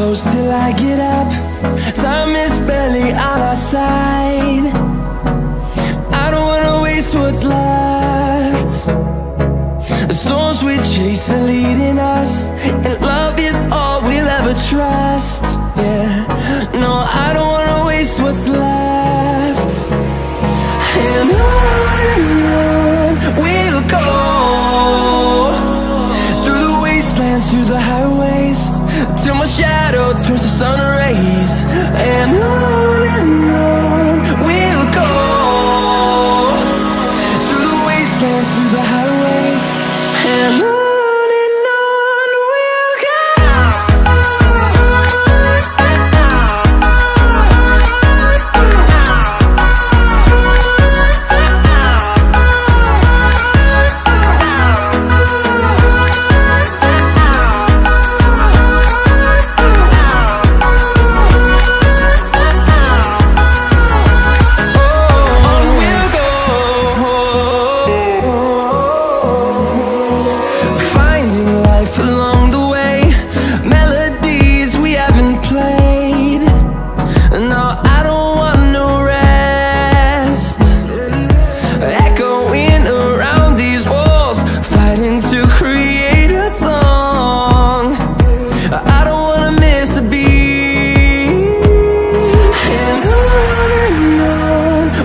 close till I get up. Time is barely on our side. I don't wanna waste what's left. The storms we chase are leading us, and love is all we'll ever trust. Yeah, no, I don't wanna waste what's left. And on we'll go, through the wastelands, through the highways, till my shadow turns to sun rays. And on we'll go, through the wastelands, through the highways, and on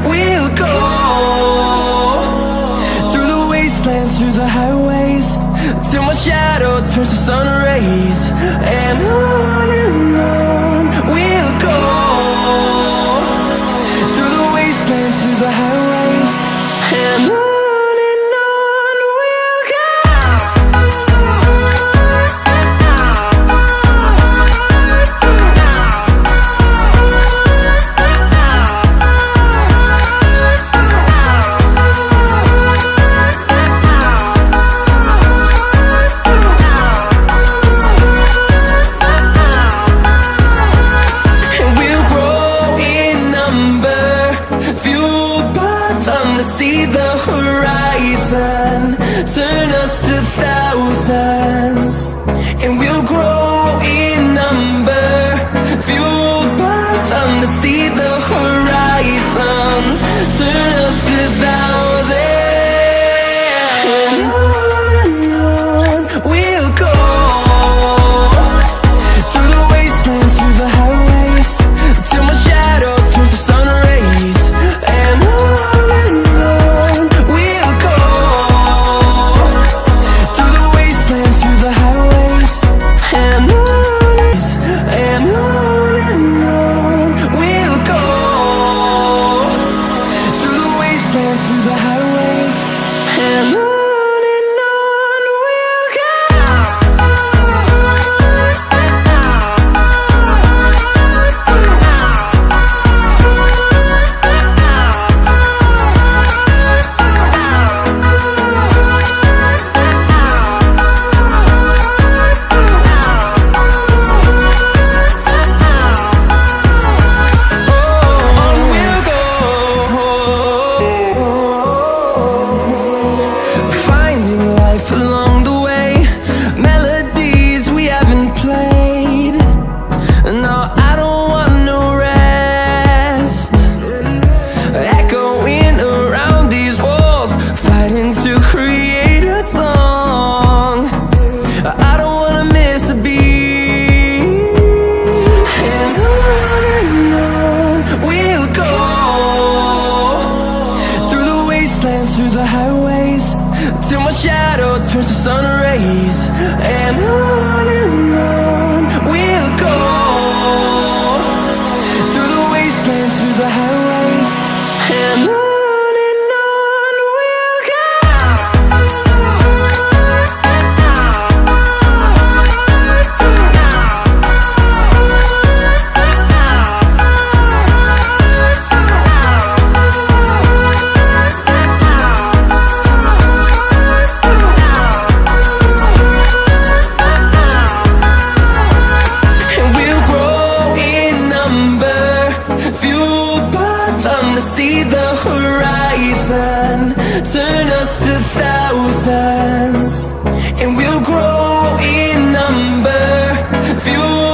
we'll go. Through the highways, till my shadow turns to sun rays. And on we'll go, through the wastelands, through the highways, and on we'll go. See the horizon, turn us to thousands, and we'll grow in number, fueled by them. To see the horizon, turn us to thousands, and on we'll go, through the wastelands, through the highways, till my shadow turns to sun rays. And through the highways, and on we'll go. Along the way, melodies we haven't played. No, I don't want no rest. Echoing around these walls, fighting to create a song. I don't wanna miss a beat. And on we'll go, through the wastelands, through the highways, till my shadow turns to sun rays. And on we'll go, through the wastelands, through the highways, and on we'll go. See the horizon, turn us to thousands, and we'll grow in number, fuel